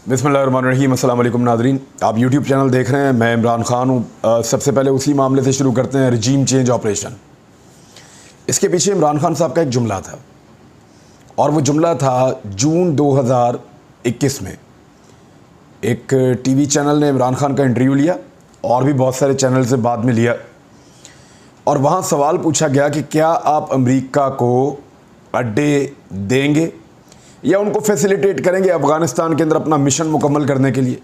बिस्मिल्लाहिर्रहमानिर्रहीम। अस्सलाम वालेकुम नाज़रीन, आप यूट्यूब चैनल देख रहे हैं। मैं इमरान खान हूँ। सबसे पहले उसी मामले से शुरू करते हैं, रजीम चेंज ऑपरेशन। इसके पीछे इमरान खान साहब का एक जुमला था, और वो जुमला था जून 2021 में एक टीवी चैनल ने इमरान खान का इंटरव्यू लिया, और भी बहुत सारे चैनल से बाद में लिया, और वहाँ सवाल पूछा गया कि क्या आप अमेरिका को अड्डे देंगे या उनको फैसिलिटेट करेंगे अफ़गानिस्तान के अंदर अपना मिशन मुकम्मल करने के लिए,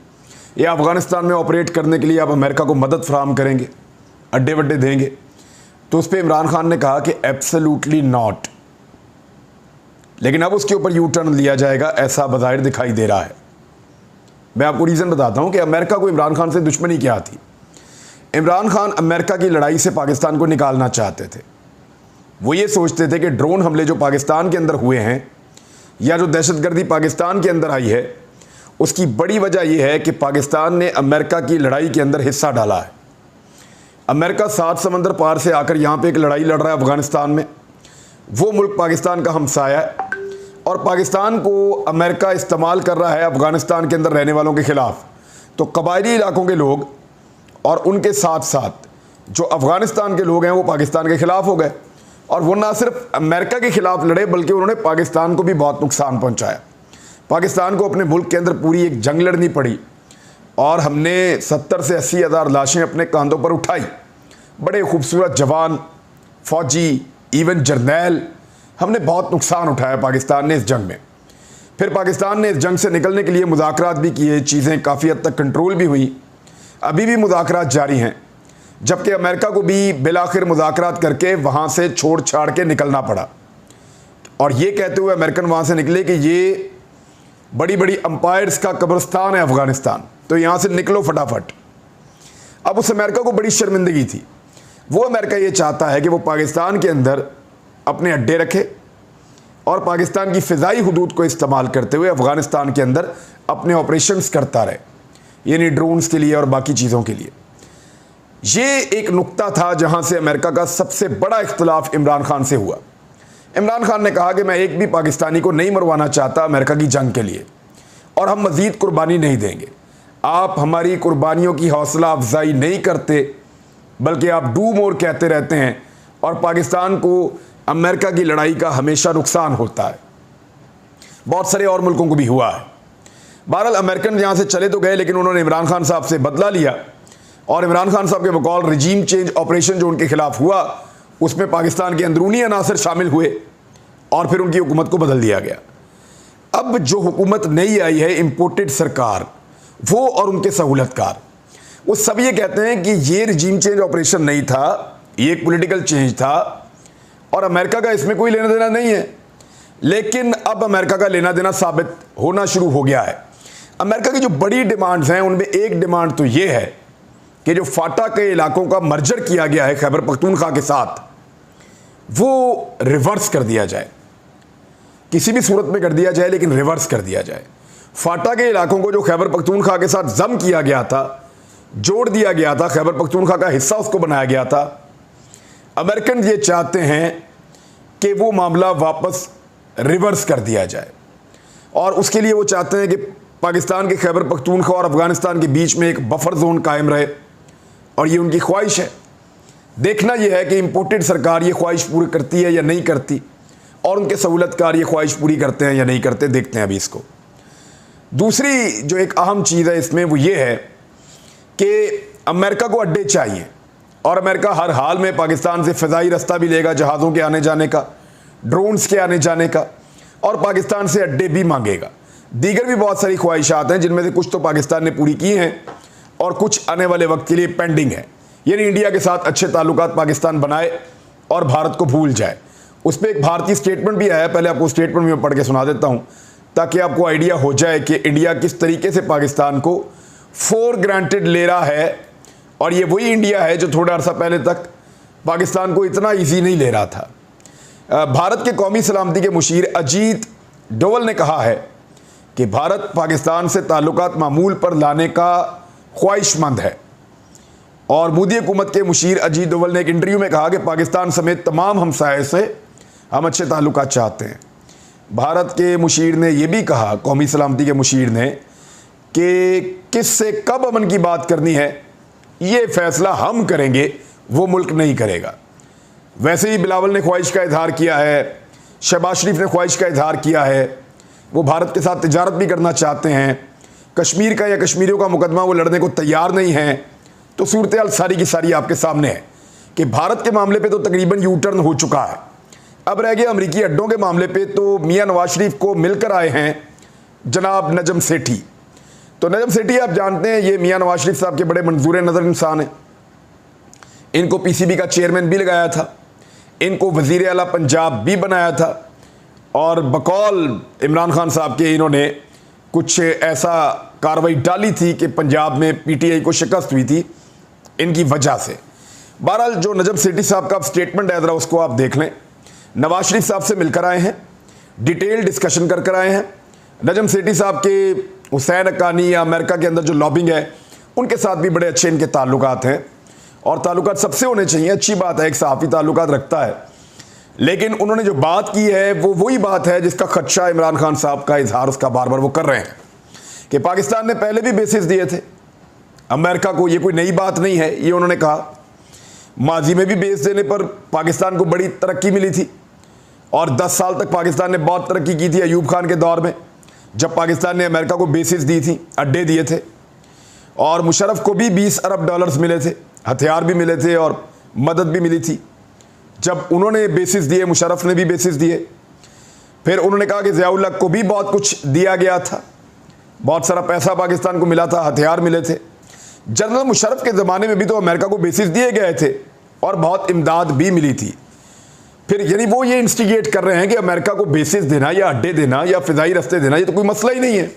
या अफ़गानिस्तान में ऑपरेट करने के लिए आप अमेरिका को मदद फराहम करेंगे, अड्डे वड्डे देंगे। तो उस पर इमरान खान ने कहा कि एब्सोल्युटली नॉट। लेकिन अब उसके ऊपर यू टर्न लिया जाएगा, ऐसा बज़ाहिर दिखाई दे रहा है। मैं आपको रीज़न बताता हूँ कि अमेरिका को इमरान खान से दुश्मनी क्या थी। इमरान खान अमेरिका की लड़ाई से पाकिस्तान को निकालना चाहते थे। वो ये सोचते थे कि ड्रोन हमले जो पाकिस्तान के अंदर हुए हैं, या जो दहशतगर्दी पाकिस्तान के अंदर आई है, उसकी बड़ी वजह यह है कि पाकिस्तान ने अमेरिका की लड़ाई के अंदर हिस्सा डाला है। अमेरिका 7 समंदर पार से आकर यहाँ पे एक लड़ाई लड़ रहा है अफ़गानिस्तान में। वो मुल्क पाकिस्तान का हमसाया है, और पाकिस्तान को अमेरिका इस्तेमाल कर रहा है अफ़गानिस्तान के अंदर रहने वालों के ख़िलाफ़। तो कबायली इलाकों के लोग और उनके साथ साथ जो अफ़गानिस्तान के लोग हैं वो पाकिस्तान के ख़िलाफ़ हो गए, और वो ना सिर्फ अमेरिका के ख़िलाफ़ लड़े बल्कि उन्होंने पाकिस्तान को भी बहुत नुकसान पहुंचाया। पाकिस्तान को अपने मुल्क के अंदर पूरी एक जंग लड़नी पड़ी, और हमने 70 से 80 हज़ार लाशें अपने कंधों पर उठाई। बड़े खूबसूरत जवान, फ़ौजी, इवन जर्नैल, हमने बहुत नुकसान उठाया पाकिस्तान ने इस जंग में। फिर पाकिस्तान ने इस जंग से निकलने के लिए मुज़ाकरात भी किए, चीज़ें काफ़ी हद तक कंट्रोल भी हुई, अभी भी मुज़ाकरात जारी हैं। जबकि अमेरिका को भी बिलाखिर मुज़ाकरात करके वहाँ से छोड़ छाड़ के निकलना पड़ा, और ये कहते हुए अमेरिकन वहाँ से निकले कि ये बड़ी बड़ी अंपायर्स का कब्रिस्तान है अफ़गानिस्तान, तो यहाँ से निकलो फटाफट। अब उस अमेरिका को बड़ी शर्मिंदगी थी। वो अमेरिका ये चाहता है कि वो पाकिस्तान के अंदर अपने अड्डे रखे, और पाकिस्तान की फ़िज़ाई हुदूद को इस्तेमाल करते हुए अफ़गानिस्तान के अंदर अपने ऑपरेशंस करता रहे, यानी ड्रोन्स के लिए और बाकी चीज़ों के लिए। ये एक नुक्ता था जहां से अमेरिका का सबसे बड़ा इख्तिलाफ इमरान खान से हुआ। इमरान खान ने कहा कि मैं एक भी पाकिस्तानी को नहीं मरवाना चाहता अमेरिका की जंग के लिए, और हम मज़ीद कुर्बानी नहीं देंगे। आप हमारी कुर्बानियों की हौसला अफजाई नहीं करते, बल्कि आप डू मोर कहते रहते हैं, और पाकिस्तान को अमेरिका की लड़ाई का हमेशा नुकसान होता है। बहुत सारे और मुल्कों को भी हुआ है। बहरहाल अमेरिकन यहाँ से चले तो गए, लेकिन उन्होंने इमरान खान साहब से बदला लिया, और इमरान खान साहब के बकौल रजीम चेंज ऑपरेशन जो उनके खिलाफ हुआ, उसमें पाकिस्तान के अंदरूनी अनासर शामिल हुए, और फिर उनकी हुकूमत को बदल दिया गया। अब जो हुकूमत नई आई है, इम्पोर्टेड सरकार, वो और उनके सहूलतकार, वो सब ये कहते हैं कि ये रजीम चेंज ऑपरेशन नहीं था, ये एक पॉलिटिकल चेंज था, और अमेरिका का इसमें कोई लेना देना नहीं है। लेकिन अब अमेरिका का लेना देना साबित होना शुरू हो गया है। अमेरिका की जो बड़ी डिमांड्स हैं, उनमें एक डिमांड तो ये है कि जो फाटा के इलाकों का मर्जर किया गया है खैबर पख्तूनख्वा के साथ, वो रिवर्स कर दिया जाए। किसी भी सूरत में कर दिया जाए, लेकिन रिवर्स कर दिया जाए। फाटा के इलाकों को जो खैबर पख्तूनख्वा के साथ जम किया गया था, जोड़ दिया गया था, खैबर पख्तूनख्वा का हिस्सा उसको बनाया गया था, अमेरिकन ये चाहते हैं कि वो मामला वापस रिवर्स कर दिया जाए, और उसके लिए वो चाहते हैं कि पाकिस्तान के खैबर पख्तूनख्वा और अफ़गानिस्तान के बीच में एक बफर जोन कायम रहे, और ये उनकी ख्वाहिश है। देखना यह है कि इम्पोर्टेड सरकार ये ख्वाहिश पूरी करती है या नहीं करती, और उनके सहूलतकार ये ख्वाहिश पूरी करते हैं या नहीं करते, देखते हैं अभी इसको। दूसरी जो एक अहम चीज़ है इसमें, वो ये है कि अमेरिका को अड्डे चाहिए, और अमेरिका हर हाल में पाकिस्तान से फ़िज़ाई रास्ता भी लेगा, जहाज़ों के आने जाने का, ड्रोन्स के आने जाने का, और पाकिस्तान से अड्डे भी मांगेगा। दीगर भी बहुत सारी ख्वाहिशात हैं, जिनमें से कुछ तो पाकिस्तान ने पूरी की हैं, और कुछ आने वाले वक्त के लिए पेंडिंग है। यानी इंडिया के साथ अच्छे ताल्लुकात पाकिस्तान बनाए और भारत को भूल जाए। उस पर एक भारतीय स्टेटमेंट भी आया, पहले आपको स्टेटमेंट भी मैं पढ़ के सुना देता हूँ, ताकि आपको आइडिया हो जाए कि इंडिया किस तरीके से पाकिस्तान को फॉर ग्रांटेड ले रहा है, और ये वही इंडिया है जो थोड़ा अर्सा पहले तक पाकिस्तान को इतना ईजी नहीं ले रहा था। भारत के कौमी सलामती के मुशीर अजीत डोवल ने कहा है कि भारत पाकिस्तान से ताल्लुकात मामूल पर लाने का ख्वाहिशमंद है, और मोदी हुकूमत के मुशीर अजीत डोवल ने एक इंटरव्यू में कहा कि पाकिस्तान समेत तमाम हमसाये से हम अच्छे ताल्लुकात चाहते हैं। भारत के मुशीर ने यह भी कहा, कौमी सलामती के मुशीर ने, कि किससे कब अमन की बात करनी है, ये फैसला हम करेंगे, वो मुल्क नहीं करेगा। वैसे ही बिलावल ने ख्वाहिश का इजहार किया है, शहबाज शरीफ ने ख्वाहिश का इजहार किया है, वो भारत के साथ तिजारत भी करना चाहते हैं। कश्मीर का या कश्मीरियों का मुकदमा वो लड़ने को तैयार नहीं है। तो सूरत हाल सारी की सारी आपके सामने है कि भारत के मामले पे तो तकरीबन यू टर्न हो चुका है। अब रह गया अमरीकी अड्डों के मामले पे, तो मियां नवाज शरीफ को मिलकर आए हैं जनाब नजम सेठी। तो नजम सेठी आप जानते हैं, ये मियां नवाज शरीफ साहब के बड़े मंजूर नज़र इंसान हैं। इनको पीसीबी का चेयरमैन भी लगाया था, इनको वज़ीर आला पंजाब भी बनाया था, और बकौल इमरान खान साहब के इन्होंने कुछ ऐसा कार्रवाई डाली थी कि पंजाब में पीटीआई को शिकस्त हुई थी इनकी वजह से। बहरहाल जो नजम सेठी साहब का स्टेटमेंट है, ज़रा उसको आप देख लें। नवाज शरीफ साहब से मिलकर आए हैं, डिटेल डिस्कशन कर आए हैं। नजम सेठी साहब के हुसैन हक्कानी या अमेरिका के अंदर जो लॉबिंग है, उनके साथ भी बड़े अच्छे इनके ताल्लुकात हैं, और ताल्लुकात सबसे होने चाहिए। अच्छी बात है, एक सहाफ़ी ताल्लुकात रखता है, लेकिन उन्होंने जो बात की है वो वही बात है जिसका खदशा इमरान खान साहब का इजहार उसका बार बार वो कर रहे हैं कि पाकिस्तान ने पहले भी बेसिस दिए थे अमेरिका को, ये कोई नई बात नहीं है। ये उन्होंने कहा माजी में भी बेस देने पर पाकिस्तान को बड़ी तरक्की मिली थी, और 10 साल तक पाकिस्तान ने बहुत तरक्की की थी अयूब खान के दौर में, जब पाकिस्तान ने अमेरिका को बेसिस दी थी, अड्डे दिए थे, और मुशर्रफ को भी 20 अरब डॉलर्स मिले थे, हथियार भी मिले थे और मदद भी मिली थी। जब उन्होंने बेसिस दिए, मुशर्रफ ने भी बेसिस दिए। फिर उन्होंने कहा कि ज़ियाउल हक को भी बहुत कुछ दिया गया था, बहुत सारा पैसा पाकिस्तान को मिला था, हथियार मिले थे। जनरल मुशर्रफ के ज़माने में भी तो अमेरिका को बेसिस दिए गए थे और बहुत इमदाद भी मिली थी। फिर यानी वो ये इंस्टिगेट कर रहे हैं कि अमेरिका को बेसिस देना या अड्डे देना या फ़िज़ाई रस्ते देना, ये तो कोई मसला ही नहीं है।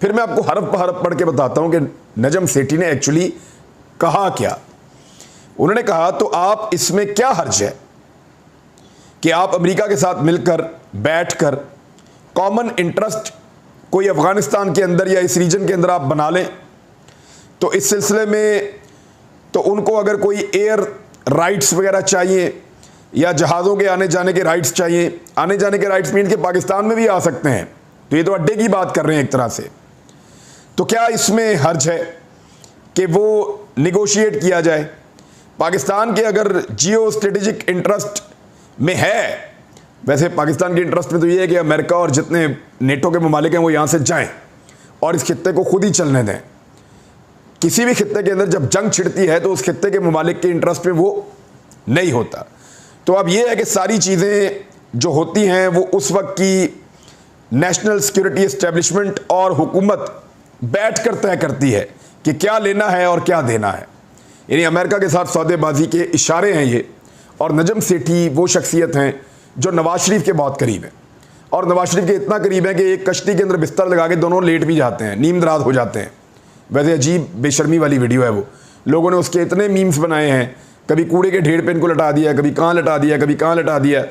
फिर मैं आपको हरफ हरफ पढ़ के बताता हूँ कि नजम सेठी ने एक्चुअली कहा क्या। उन्होंने कहा, तो आप इसमें क्या हर्ज है कि आप अमेरिका के साथ मिलकर बैठकर कॉमन इंटरेस्ट कोई अफ़गानिस्तान के अंदर या इस रीजन के अंदर आप बना लें। तो इस सिलसिले में तो उनको अगर कोई एयर राइट्स वगैरह चाहिए या जहाज़ों के आने जाने के राइट्स चाहिए, आने जाने के राइट्स मीन के पाकिस्तान में भी आ सकते हैं, तो ये तो अड्डे की बात कर रहे हैं एक तरह से। तो क्या इसमें हर्ज है कि वो निगोशिएट किया जाए? पाकिस्तान के अगर जियो स्ट्रेटेजिक इंटरेस्ट में है, वैसे पाकिस्तान के इंटरेस्ट में तो ये है कि अमेरिका और जितने नेटो के ममालिक हैं वो यहाँ से जाएं और इस खित्ते को खुद ही चलने दें। किसी भी खित्ते के अंदर जब जंग छिड़ती है तो उस खित्ते के ममालिक के इंटरेस्ट में वो नहीं होता। तो अब ये है कि सारी चीज़ें जो होती हैं वो उस वक्त की नेशनल सिक्योरिटी एस्टेब्लिशमेंट और हुकूमत बैठ कर तय करती है कि क्या लेना है और क्या देना है। यानी अमेरिका के साथ सौदेबाजी के इशारे हैं ये। और नजम सेठी वो शख्सियत हैं जो नवाज शरीफ के बहुत करीब हैं, और नवाज शरीफ के इतना करीब हैं कि एक कश्ती के अंदर बिस्तर लगा के दोनों लेट भी जाते हैं, नींद रात हो जाते हैं। वैसे अजीब बेशर्मी वाली वीडियो है वो, लोगों ने उसके इतने मीम्स बनाए हैं, कभी कूड़े के ढेर पे इनको लटा दिया, कभी कहाँ लटा दिया, कभी कहाँ लटा दिया।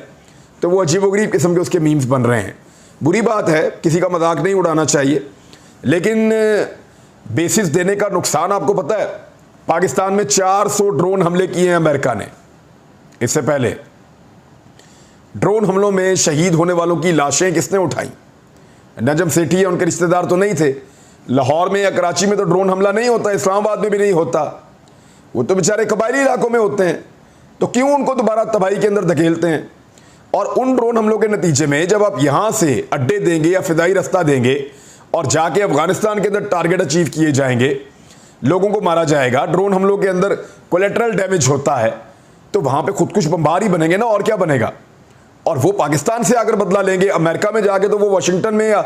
तो वो अजीबोगरीब किस्म के उसके मीम्स बन रहे हैं। बुरी बात है, किसी का मजाक नहीं उड़ाना चाहिए, लेकिन बेसिस देने का नुकसान आपको पता है। पाकिस्तान में 400 ड्रोन हमले किए हैं अमेरिका ने। इससे पहले ड्रोन हमलों में शहीद होने वालों की लाशें किसने उठाई? नजम सेठी या उनके रिश्तेदार तो नहीं थे। लाहौर में या कराची में तो ड्रोन हमला नहीं होता, इस्लामाबाद में भी नहीं होता, वो तो बेचारे कबायली इलाकों में होते हैं। तो क्यों उनको दोबारा तबाही के अंदर धकेलते हैं? और उन ड्रोन हमलों के नतीजे में जब आप यहाँ से अड्डे देंगे या फिदाई रास्ता देंगे और जाके अफगानिस्तान के अंदर टारगेट अचीव किए जाएंगे, लोगों को मारा जाएगा, ड्रोन हमलों के अंदर कोलेटरल डैमेज होता है, तो वहाँ पे खुदकुश बम्बार ही बनेंगे ना, और क्या बनेगा। और वो पाकिस्तान से आकर बदला लेंगे, अमेरिका में जाके तो वो वाशिंगटन में या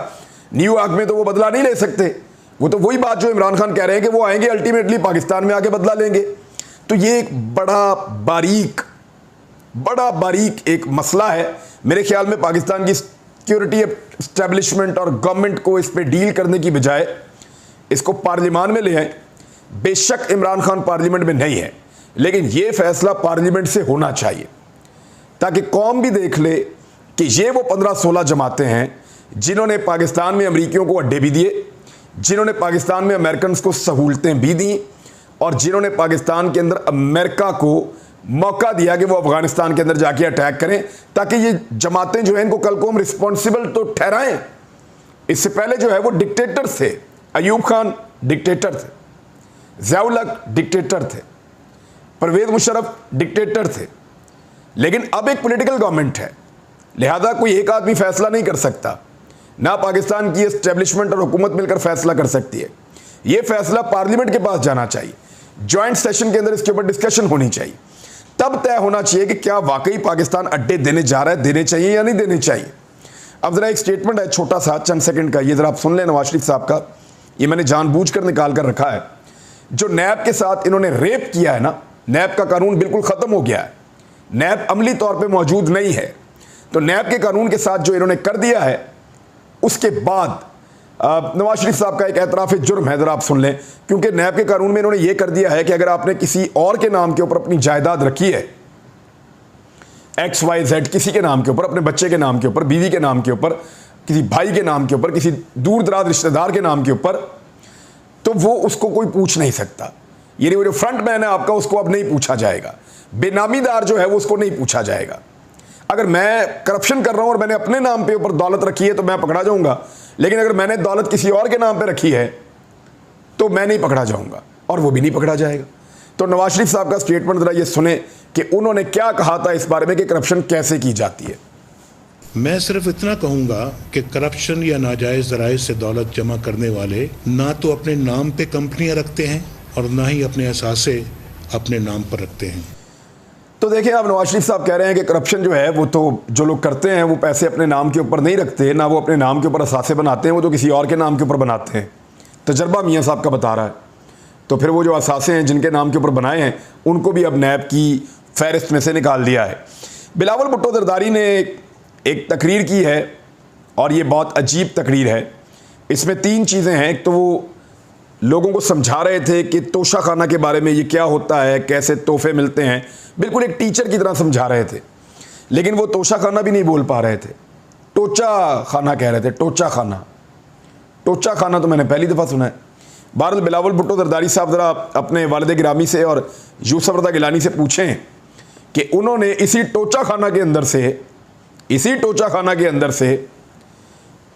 न्यूयॉर्क में तो वो बदला नहीं ले सकते। वो तो वही बात जो इमरान खान कह रहे हैं कि वो आएंगे अल्टीमेटली पाकिस्तान में आके बदला लेंगे। तो ये एक बड़ा बारीक एक मसला है। मेरे ख्याल में पाकिस्तान की सिक्योरिटी एस्टेब्लिशमेंट और गवर्नमेंट को इस पर डील करने की बजाय इसको पार्लियामान में ले आए। बेशक इमरान खान पार्लियामेंट में नहीं है, लेकिन ये फैसला पार्लियामेंट से होना चाहिए ताकि कौम भी देख ले कि ये वो 15-16 जमातें हैं जिन्होंने पाकिस्तान में अमरीकियों को अड्डे भी दिए, जिन्होंने पाकिस्तान में अमेरिकन को सहूलतें भी दी, और जिन्होंने पाकिस्तान के अंदर अमेरिका को मौका दिया कि वो अफगानिस्तान के अंदर जाके अटैक करें, ताकि ये जमातें जो हैं इनको कल को हम रिस्पॉन्सिबल तो ठहराएं। इससे पहले जो है वो डिक्टेटर थे, अयूब खान डिक्टेटर थे, ज़ियाउल हक डिक्टेटर थे, परवेज़ मुशर्रफ डिक्टेटर थे। लेकिन अब एक पॉलिटिकल गवर्नमेंट है, लिहाजा कोई एक आदमी फैसला नहीं कर सकता, ना पाकिस्तान की एस्टेब्लिशमेंट और हुकूमत मिलकर फैसला कर सकती है। ये फैसला पार्लियामेंट के पास जाना चाहिए, जॉइंट सेशन के अंदर इसके ऊपर डिस्कशन होनी चाहिए, तब तय होना चाहिए कि क्या वाकई पाकिस्तान अड्डे देने जा रहा है, देने चाहिए या नहीं देने चाहिए। अब ज़रा एक स्टेटमेंट है छोटा सा, चंद सेकंड का, ये ज़रा आप सुन लें नवाज शरीफ साहब का। ये मैंने जानबूझकर निकाल कर रखा है। जो नैब के साथ इन्होंने रेप किया है ना, नैब का कानून बिल्कुल ख़त्म हो गया है, नैब अमली तौर पर मौजूद नहीं है। तो नैब के कानून के साथ जो इन्होंने कर दिया है, उसके बाद नवाज शरीफ साहब का एक एतराफ़ जुर्म है, ज़रा आप सुन लें। क्योंकि नैब के कानून में इन्होंने ये कर दिया है कि अगर आपने किसी और के नाम के ऊपर अपनी जायदाद रखी है, XYZ किसी के नाम के ऊपर, अपने बच्चे के नाम के ऊपर, बीवी के नाम के ऊपर, किसी भाई के नाम के ऊपर, किसी दूर दराज रिश्तेदार के नाम के ऊपर, तो वो उसको कोई पूछ नहीं सकता। यानी वो जो फ्रंट मैन है आपका, उसको अब नहीं पूछा जाएगा। बेनामीदार जो है वो उसको नहीं पूछा जाएगा। अगर मैं करप्शन कर रहा हूं और मैंने अपने नाम पे ऊपर दौलत रखी है तो मैं पकड़ा जाऊंगा, लेकिन अगर मैंने दौलत किसी और के नाम पे रखी है तो मैं नहीं पकड़ा जाऊंगा और वो भी नहीं पकड़ा जाएगा। तो नवाज शरीफ साहब का स्टेटमेंट जरा ये सुने कि उन्होंने क्या कहा था इस बारे में कि करप्शन कैसे की जाती है। मैं सिर्फ इतना कहूंगा कि करप्शन या नाजायज ज़राए से दौलत जमा करने वाले ना तो अपने नाम पे कंपनियां रखते हैं और ना ही अपने असासे अपने नाम पर रखते हैं। तो देखिए, अब नवाज शरीफ साहब कह रहे हैं कि करप्शन जो है वो तो जो लोग करते हैं वो पैसे अपने नाम के ऊपर नहीं रखते, ना वो अपने नाम के ऊपर असासे बनाते हैं, वो तो किसी और के नाम के ऊपर बनाते हैं। तजर्बा मियाँ साहब का बता रहा है। तो फिर वो जो असासे हैं जिनके नाम के ऊपर बनाए हैं, उनको भी अब नैब की फहरिस्त में से निकाल दिया है। बिलावल भुट्टो जरदारी ने एक तकरीर की है और ये बहुत अजीब तकरीर है। इसमें 3 चीज़ें हैं। एक तो वो लोगों को समझा रहे थे कि तोशा खाना के बारे में, ये क्या होता है, कैसे तोहफे मिलते हैं, बिल्कुल एक टीचर की तरह समझा रहे थे। लेकिन वो तोशा खाना भी नहीं बोल पा रहे थे, टोचा खाना कह रहे थे। टोचा खाना, टोचा खाना तो मैंने पहली दफ़ा सुना है। बहरहाल बिलावल भुट्टो जरदारी साहब ज़रा अपने वालिद गिरामी से और यूसुफ रज़ा गिलानी से पूछें कि उन्होंने इसी टोचा खाना के अंदर से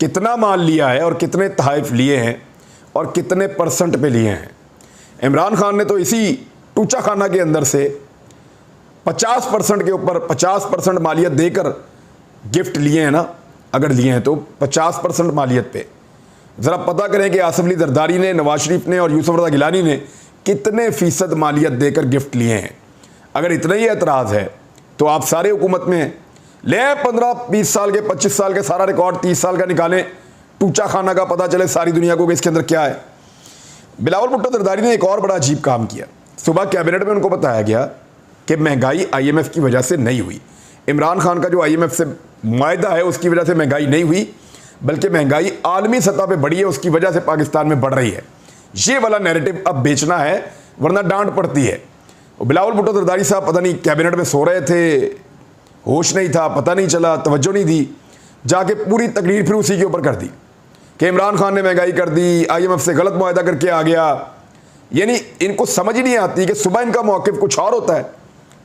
कितना माल लिया है और कितने तहफ़ लिए हैं और कितने % पे लिए हैं। इमरान खान ने तो इसी टोचा खाना के अंदर से 50% के ऊपर 50% मालियत देकर गिफ्ट लिए हैं ना, अगर लिए हैं तो 50% मालियत पे। ज़रा पता करें कि आसिफ अली जरदारी ने, नवाज शरीफ ने और यूसुफ रज़ा गिलानी ने कितने फ़ीसद मालियत देकर गिफ्ट लिए हैं। अगर इतना ही एतराज़ है तो आप सारे हुकूमत में ले 15-20 साल के, 25 साल के सारा रिकॉर्ड 30 साल का निकालें, टूचा खाना का पता चले सारी दुनिया को कि इसके अंदर क्या है। बिलावल भुट्टो जरदारी ने एक और बड़ा अजीब काम किया। सुबह कैबिनेट में उनको बताया गया कि महंगाई IMF की वजह से नहीं हुई। इमरान खान का जो IMF से मुआहदा है उसकी वजह से महंगाई नहीं हुई, बल्कि महंगाई आलमी सतह पे बढ़ी है, उसकी वजह से पाकिस्तान में बढ़ रही है। ये वाला नैरेटिव अब बेचना है, वरना डांट पड़ती है। बिलावल भुट्टो जरदारी साहब पता नहीं कैबिनेट में सो रहे थे, होश नहीं था, पता नहीं चला, तवज्जो नहीं दी, जाके पूरी तकरीर फिर उसी के ऊपर कर दी कि इमरान खान ने महंगाई कर दी, IMF से गलत मुआहदा करके आ गया। यानी इनको समझ ही नहीं आती कि सुबह इनका मौक़िफ़ कुछ और होता है,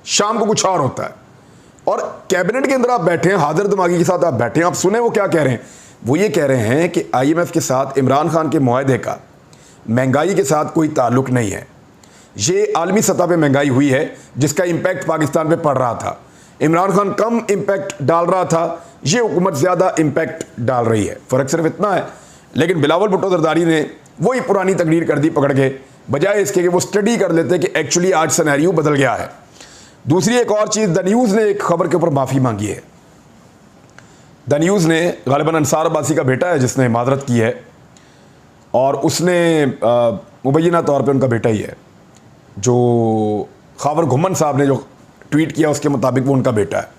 शाम को कुछ और होता है। और कैबिनेट के अंदर आप बैठे हैं, हाजिर दिमागी के साथ आप बैठे हैं, आप सुने वो क्या कह रहे हैं। वो ये कह रहे हैं कि IMF के साथ इमरान खान के मुआहदे का महंगाई के साथ कोई ताल्लुक़ नहीं है। ये आलमी सतह पे महंगाई हुई है जिसका इम्पैक्ट पाकिस्तान पे पड़ रहा था। इमरान खान कम इम्पैक्ट डाल रहा था, ये हुकूमत ज़्यादा इम्पैक्ट डाल रही है। फ़र्क सिर्फ इतना है। लेकिन बिलावल भुट्टो जरदारी ने वही पुरानी तकरीर कर दी पकड़ के, बजाय इसके कि वो स्टडी कर लेते कि एक्चुअली आज सिनेरियो बदल गया है। दूसरी एक और चीज़, द न्यूज़ ने एक खबर के ऊपर माफ़ी मांगी है। द न्यूज़ ने, गालिबन अंसार अब्बासी का बेटा है जिसने माजरत की है, और उसने मुबैना तौर पे उनका बेटा ही है। जो खावर घुमन साहब ने जो ट्वीट किया उसके मुताबिक वो उनका बेटा है।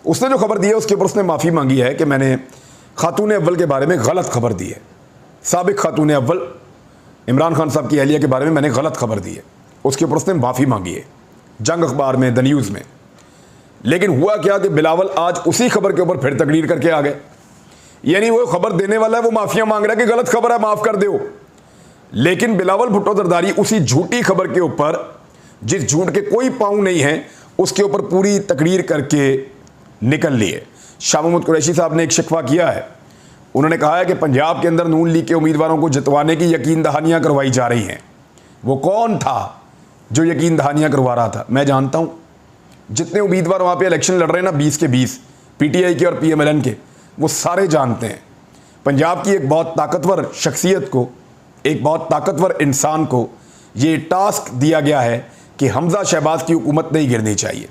उसने जो खबर दी है उसके ऊपर उसने माफ़ी मांगी है कि मैंने खातून अव्वल के बारे में गलत खबर दी है। साबिक खातून अव्वल इमरान खान साहब की अहलिया के बारे में मैंने गलत खबर दी है, उसके ऊपर उसने माफ़ी मांगी है जंग अखबार में, द न्यूज़ में। लेकिन हुआ क्या कि बिलावल आज उसी खबर के ऊपर फिर तकरीर करके आ गए। यानी वो खबर देने वाला है वो माफ़ियाँ मांग रहा है कि गलत खबर है, माफ़ कर दो। लेकिन बिलावल भुट्टो जरदारी उसी झूठी खबर के ऊपर, जिस झूठ के कोई पाँव नहीं है, उसके ऊपर पूरी तकरीर करके निकल लिए। शाह महमूद कुरैशी साहब ने एक शिकवा किया है, उन्होंने कहा है कि पंजाब के अंदर नून लीग के उम्मीदवारों को जितवाने की यकीन दहानियाँ करवाई जा रही हैं। वो कौन था जो यकीन दहानियाँ करवा रहा था? मैं जानता हूँ। जितने उम्मीदवार वहाँ पे इलेक्शन लड़ रहे हैं ना, 20 के 20 पीटीआई के और पीएमएलएन के, वो सारे जानते हैं पंजाब की एक बहुत ताकतवर शख्सियत को, एक बहुत ताकतवर इंसान को ये टास्क दिया गया है कि हमज़ा शहबाज की हुकूमत नहीं गिरनी चाहिए।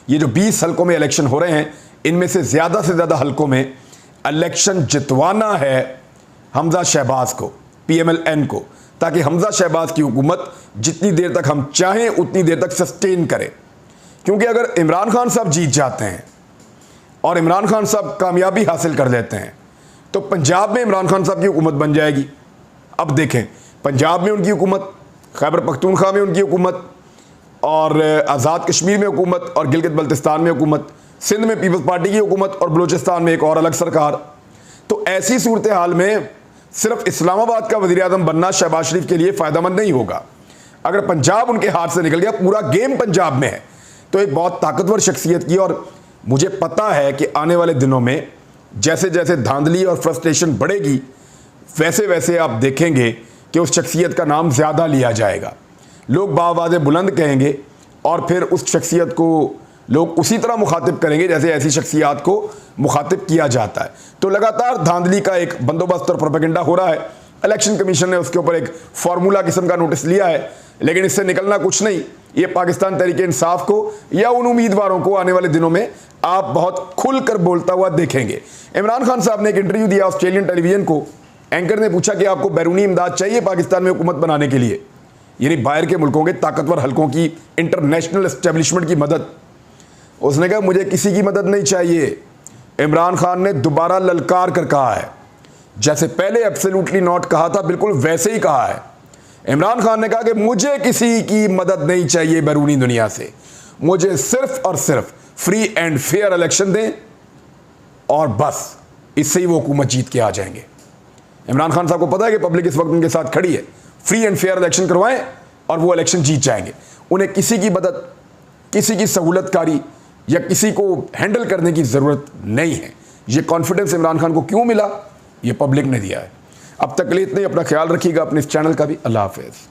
ये जो 20 हलकों में इलेक्शन हो रहे हैं, इनमें से ज़्यादा हलकों में इलेक्शन जितवाना है हमज़ा शहबाज को, पीएमएलएन को, ताकि हमज़ा शहबाज की हुकूमत जितनी देर तक हम चाहें उतनी देर तक सस्टेन करें। क्योंकि अगर इमरान खान साहब जीत जाते हैं और इमरान खान साहब कामयाबी हासिल कर लेते हैं तो पंजाब में इमरान खान साहब की हुकूमत बन जाएगी। अब देखें, पंजाब में उनकी हुकूमत, खैबर पख्तूनख्वा में उनकी हुकूमत, और आज़ाद कश्मीर में हुकूमत, और गिलगित बल्तिस्तान में हुकूमत, सिंध में पीपल्स पार्टी की हुकूमत, और बलूचिस्तान में एक और अलग सरकार। तो ऐसी सूरत हाल में सिर्फ इस्लामाबाद का वज़ीर आज़म बनना शहबाज शरीफ के लिए फ़ायदेमंद नहीं होगा। अगर पंजाब उनके हाथ से निकल गया, पूरा गेम पंजाब में है, तो एक बहुत ताकतवर शख्सियत की, और मुझे पता है कि आने वाले दिनों में जैसे जैसे धांधली और फ्रस्ट्रेशन बढ़ेगी, वैसे वैसे आप देखेंगे कि उस शख्सियत का नाम ज़्यादा लिया जाएगा। लोग बावाज़े बुलंद कहेंगे और फिर उस शख्सियत को लोग उसी तरह मुखातिब करेंगे जैसे ऐसी शख्सियात को मुखातिब किया जाता है। तो लगातार धांधली का एक बंदोबस्त और प्रोपेगेंडा हो रहा है। इलेक्शन कमीशन ने उसके ऊपर एक फार्मूला किस्म का नोटिस लिया है, लेकिन इससे निकलना कुछ नहीं। ये पाकिस्तान तहरीक इंसाफ को या उन उम्मीदवारों को आने वाले दिनों में आप बहुत खुलकर बोलता हुआ देखेंगे। इमरान खान साहब ने एक इंटरव्यू दिया ऑस्ट्रेलियन टेलीविजन को। एंकर ने पूछा कि आपको बैरूनी इमदाद चाहिए पाकिस्तान में हुकूमत बनाने के लिए, यानी बाहर के मुल्कों के ताकतवर हलकों की इंटरनेशनल एस्टेब्लिशमेंट की मदद। उसने कहा मुझे किसी की मदद नहीं चाहिए। इमरान खान ने दोबारा ललकार कर कहा है, जैसे पहले एब्सोल्युटली नॉट कहा था, बिल्कुल वैसे ही कहा है। इमरान खान ने कहा कि मुझे किसी की मदद नहीं चाहिए बैरूनी दुनिया से, मुझे सिर्फ और सिर्फ फ्री एंड फेयर इलेक्शन दें और बस, इससे ही वो हुकूमत जीत के आ जाएंगे। इमरान खान साहब को पता है कि पब्लिक इस वक्त उनके साथ खड़ी है। फ्री एंड फेयर इलेक्शन करवाएं और वो इलेक्शन जीत जाएंगे। उन्हें किसी की मदद, किसी की सहूलतकारी या किसी को हैंडल करने की ज़रूरत नहीं है। ये कॉन्फिडेंस इमरान खान को क्यों मिला, ये पब्लिक ने दिया है। अब तक के लिए इतने, अपना ख्याल रखिएगा, अपने इस चैनल का भी। अल्लाह हाफ़िज़।